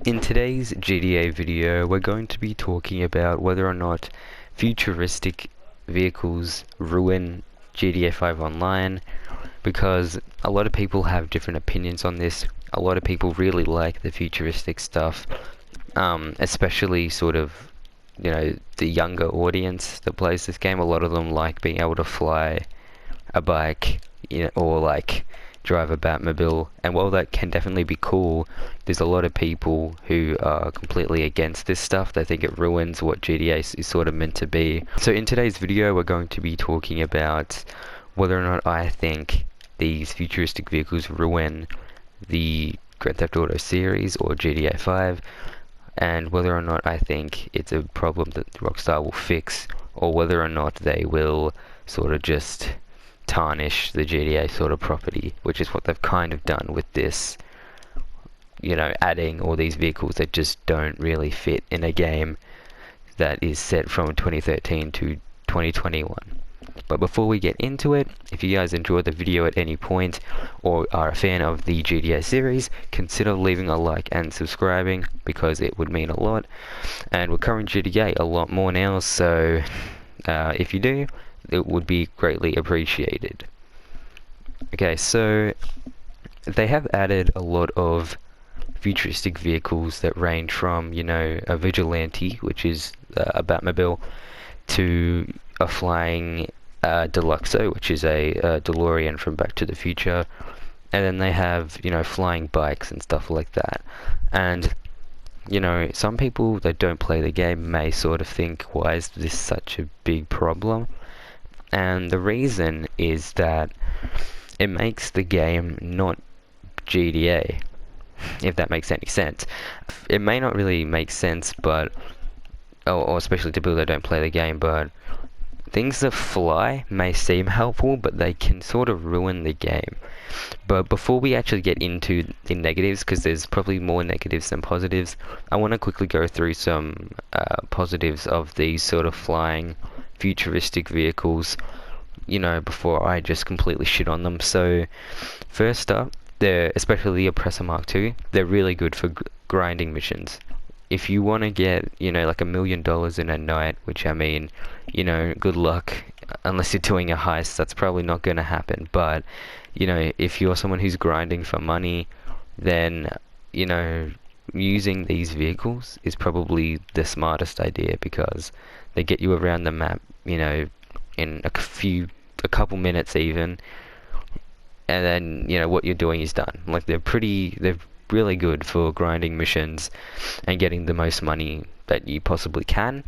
In today's GTA video, we're going to be talking about whether or not futuristic vehicles ruin GTA 5 Online, because a lot of people have different opinions on this. A lot of people really like the futuristic stuff, especially sort of, the younger audience that plays this game. A lot of them like being able to fly a bike, or like drive a Batmobile. And while that can definitely be cool, there's a lot of people who are completely against this stuff. They think it ruins what GTA is sort of meant to be. So in today's video, we're going to be talking about whether or not I think these futuristic vehicles ruin the Grand Theft Auto series or GTA 5, and whether or not I think it's a problem that Rockstar will fix, or whether or not they will sort of just tarnish the GTA sort of property, which is what they've kind of done with this, adding all these vehicles that just don't really fit in a game that is set from 2013 to 2021. But before we get into it, if you guys enjoyed the video at any point or are a fan of the GTA series, consider leaving a like and subscribing, because it would mean a lot. And we're covering GTA a lot more now, so if you do, it would be greatly appreciated. Okay, so they have added a lot of futuristic vehicles that range from, a Vigilante, which is a Batmobile, to a flying Deluxo, which is a DeLorean from Back to the Future. And then they have, flying bikes and stuff like that. And, some people that don't play the game may sort of think, why is this such a big problem? And the reason is that it makes the game not GTA, if that makes any sense. It may not really make sense, but or especially to people that don't play the game, but things that fly may seem helpful, but they can sort of ruin the game. But before we actually get into the negatives, because there's probably more negatives than positives, I want to quickly go through some positives of these sort of flying futuristic vehicles, before I just completely shit on them. So first up, especially the Oppressor Mark II, they're really good for grinding missions. If you want to get, like $1 million in a night, which I mean, good luck, unless you're doing a heist, that's probably not going to happen. But, if you're someone who's grinding for money, then, using these vehicles is probably the smartest idea, because they get you around the map, in a couple minutes even, and then, what you're doing is done. Like, they're really good for grinding missions and getting the most money that you possibly can.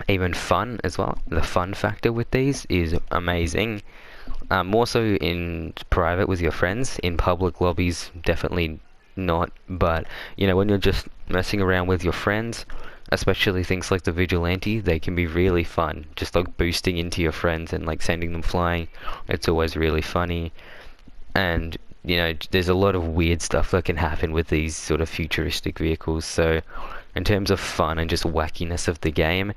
Even fun as well. The fun factor with these is amazing. More so in private with your friends. In public lobbies, definitely not. But, when you're just messing around with your friends, especially things like the Vigilante, they can be really fun. Just like boosting into your friends and like sending them flying. It's always really funny. And there's a lot of weird stuff that can happen with these sort of futuristic vehicles. So in terms of fun and just wackiness of the game,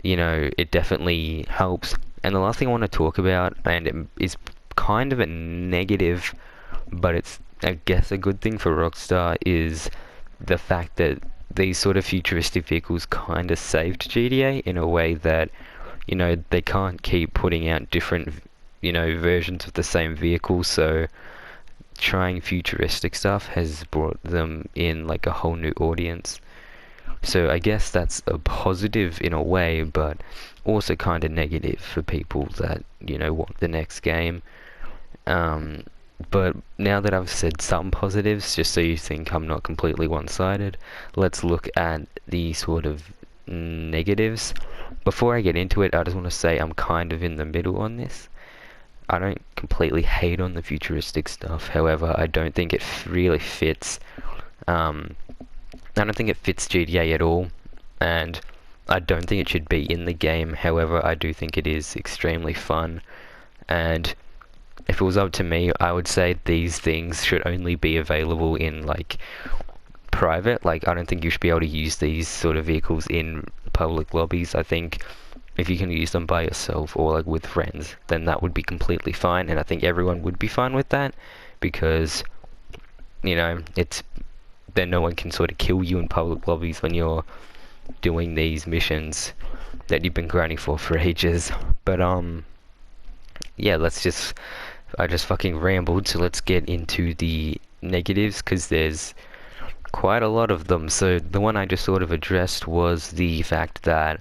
it definitely helps. And the last thing I want to talk about, and it is kind of a negative, but it's, I guess, a good thing for Rockstar, is the fact that these sort of futuristic vehicles kind of saved GTA in a way that, they can't keep putting out different, versions of the same vehicle. So trying futuristic stuff has brought them in like a whole new audience. So I guess that's a positive in a way, but also kind of negative for people that, want the next game. But now that I've said some positives, just so you think I'm not completely one-sided, let's look at the sort of negatives. Before I get into it, I just want to say I'm kind of in the middle on this. I don't completely hate on the futuristic stuff. However, I don't think it really fits. I don't think it fits GTA at all, and I don't think it should be in the game. However, I do think it is extremely fun, and if it was up to me, I would say these things should only be available in like private. Like, I don't think you should be able to use these sort of vehicles in public lobbies. I think if you can use them by yourself or like with friends, then that would be completely fine, and I think everyone would be fine with that, because it's then no one can sort of kill you in public lobbies when you're doing these missions that you've been grinding for ages. But yeah, I just fucking rambled, so let's get into the negatives, because there's quite a lot of them. So the one I just sort of addressed was the fact that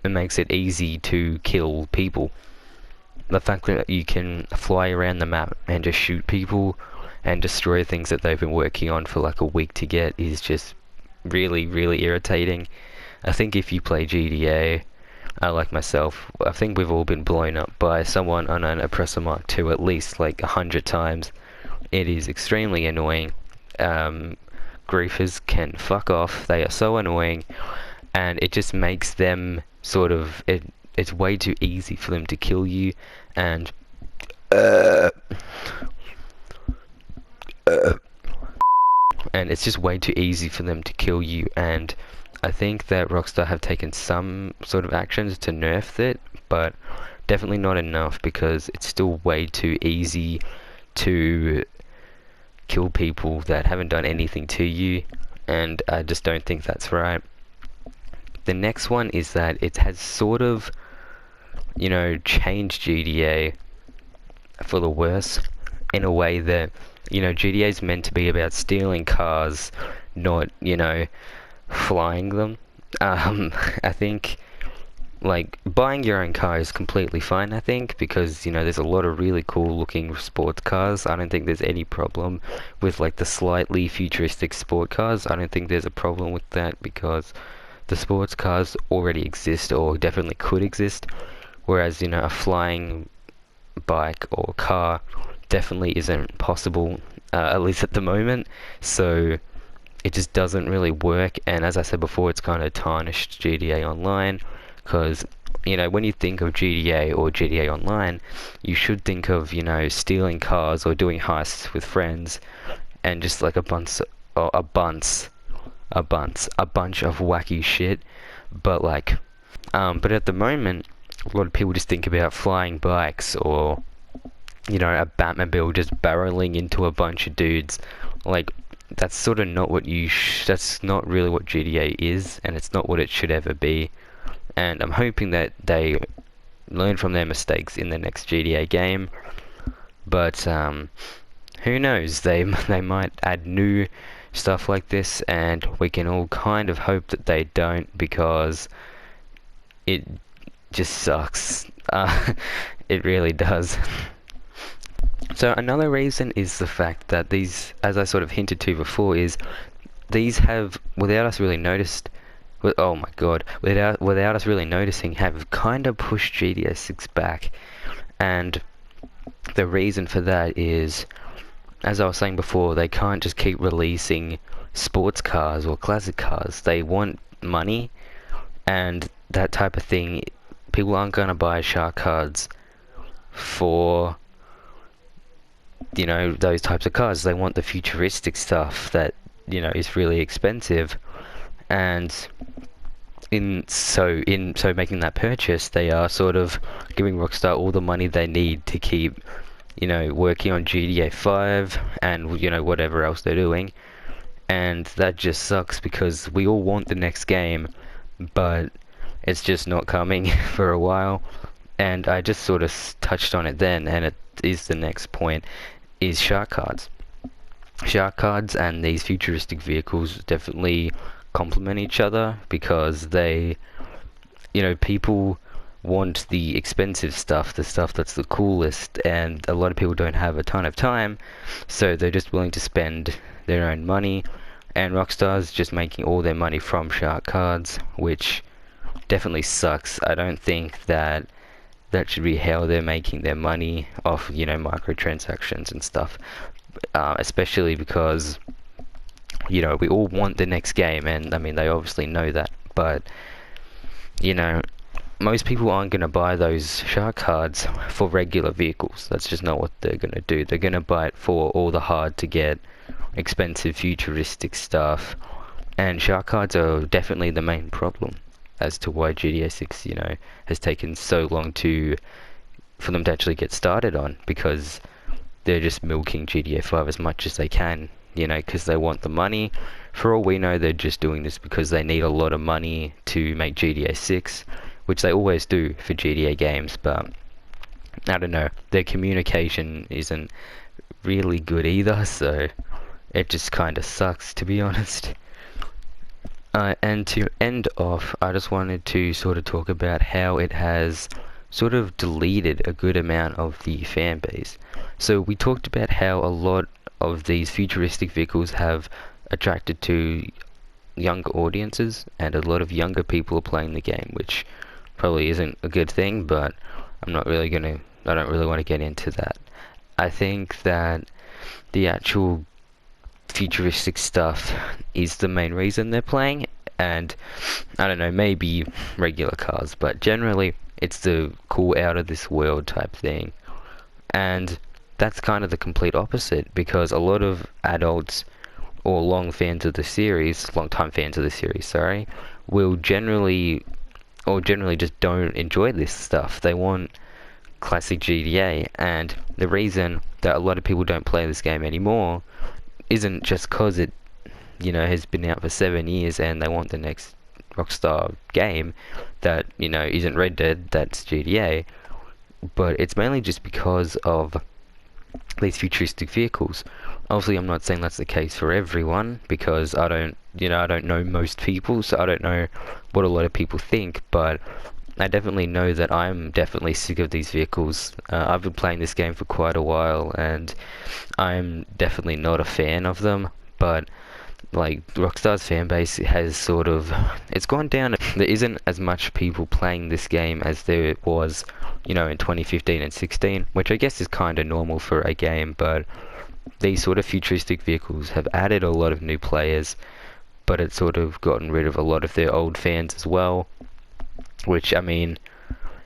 it makes it easy to kill people. The fact that you can fly around the map and just shoot people and destroy things that they've been working on for like a week to get is just really, really irritating. I think if you play GTA, like myself, I think we've all been blown up by someone on an Oppressor Mark II at least like 100 times. It is extremely annoying. Griefers can fuck off. They are so annoying, and it just makes them sort of it's way too easy for them to kill you, and it's just way too easy for them to kill you. And I think that Rockstar have taken some sort of actions to nerf it, but definitely not enough, because it's still way too easy to kill people that haven't done anything to you, and I just don't think that's right. The next one is that it has sort of, you know, changed GTA for the worse, in a way that, you know, GTA is meant to be about stealing cars, not, you know, flying them. I think, like, buying your own car is completely fine, I think, because, you know, there's a lot of really cool looking sports cars. I don't think there's any problem with, like, the slightly futuristic sport cars. I don't think there's a problem with that, because the sports cars already exist, or definitely could exist, whereas, you know, a flying bike or car definitely isn't possible, at least at the moment. So it just doesn't really work, and as I said before, it's kind of tarnished GTA Online, because, you know, when you think of GTA or GTA Online, you should think of, you know, stealing cars or doing heists with friends, and just like a bunch of wacky shit. But like, but at the moment, a lot of people just think about flying bikes, or, you know, a Batmobile just barreling into a bunch of dudes. Like, that's sort of not what that's not really what GTA is, and it's not what it should ever be. And I'm hoping that they learn from their mistakes in the next GTA game. But who knows? They might add new stuff like this, and we can all kind of hope that they don't, because it just sucks. It really does. So another reason is the fact that these, as I sort of hinted to before, is these have, without us really noticed, oh my god, without us really noticing, have kind of pushed GTA 6 back. And the reason for that is, as I was saying before, they can't just keep releasing sports cars or classic cars. They want money, and that type of thing. People aren't going to buy shark cards for, you know, those types of cars. They want the futuristic stuff that, you know, is really expensive. And so making that purchase, they are sort of giving Rockstar all the money they need to keep, you know, working on GTA 5 and, you know, whatever else they're doing. And that just sucks, because we all want the next game, but it's just not coming for a while. And I just sort of touched on it then, and it is the next point, is shark cards. Shark cards and these futuristic vehicles definitely complement each other, because they, you know, people want the expensive stuff, the stuff that's the coolest, and a lot of people don't have a ton of time, so they're just willing to spend their own money, and Rockstar's just making all their money from shark cards, which definitely sucks. I don't think that should be how they're making their money, off, you know, microtransactions and stuff, especially because, you know, we all want the next game, and I mean, they obviously know that, but, you know, most people aren't going to buy those shark cards for regular vehicles. That's just not what they're going to do. They're going to buy it for all the hard to get, expensive, futuristic stuff, and shark cards are definitely the main problem as to why GTA 6, you know, has taken so long for them to actually get started on, because they're just milking GTA 5 as much as they can, you know, because they want the money. For all we know, they're just doing this because they need a lot of money to make GTA 6, which they always do for GTA games, but I don't know, their communication isn't really good either, so it just kind of sucks, to be honest. And to end off, I just wanted to sort of talk about how it has sort of deleted a good amount of the fan base. So we talked about how a lot of these futuristic vehicles have attracted to younger audiences, and a lot of younger people are playing the game, which probably isn't a good thing, but I don't really want to get into that. I think that the actual futuristic stuff is the main reason they're playing, and I don't know, maybe regular cars, but generally it's the cool out of this world type thing. And that's kind of the complete opposite, because a lot of adults or long time fans of the series, sorry, will generally just don't enjoy this stuff. They want classic GTA, and the reason that a lot of people don't play this game anymore isn't just cause it, you know, has been out for 7 years and they want the next Rockstar game that, you know, isn't Red Dead, that's GTA, but it's mainly just because of these futuristic vehicles. Obviously, I'm not saying that's the case for everyone, because I don't know most people, so I don't know what a lot of people think, but I definitely know that I'm definitely sick of these vehicles. I've been playing this game for quite a while, and I'm definitely not a fan of them, but like Rockstar's fan base has sort of, it's gone down. There isn't as much people playing this game as there was, you know, in 2015 and 16, which I guess is kind of normal for a game, but these sort of futuristic vehicles have added a lot of new players, but it's sort of gotten rid of a lot of their old fans as well, which, I mean,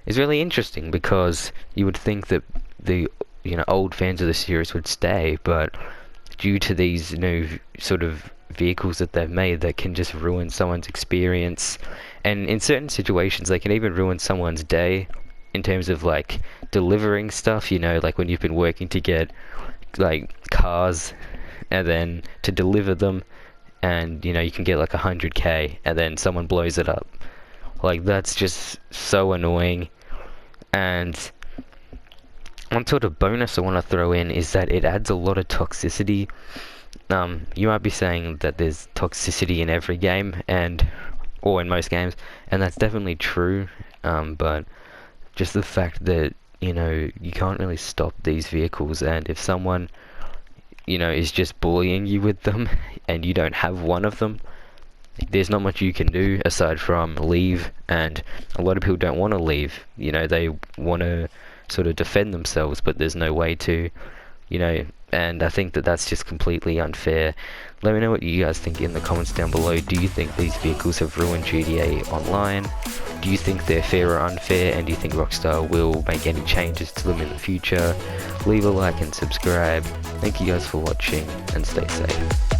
is really interesting, because you would think that the, you know, old fans of the series would stay, but due to these new sort of vehicles that they've made that can just ruin someone's experience, and in certain situations they can even ruin someone's day in terms of like delivering stuff, you know, like when you've been working to get like cars and then to deliver them, and you know, you can get like 100k and then someone blows it up. Like, that's just so annoying. And one sort of bonus I want to throw in is that it adds a lot of toxicity. You might be saying that there's toxicity in every game, or in most games, and that's definitely true, but just the fact that, you know, you can't really stop these vehicles, and if someone, you know, is just bullying you with them and you don't have one of them, there's not much you can do aside from leave, and a lot of people don't want to leave. You know, they want to sort of defend themselves, but there's no way to, you know, and I think that that's just completely unfair. Let me know what you guys think in the comments down below. Do you think these vehicles have ruined GTA Online? Do you think they're fair or unfair, and do you think Rockstar will make any changes to them in the future? Leave a like and subscribe. Thank you guys for watching, and stay safe.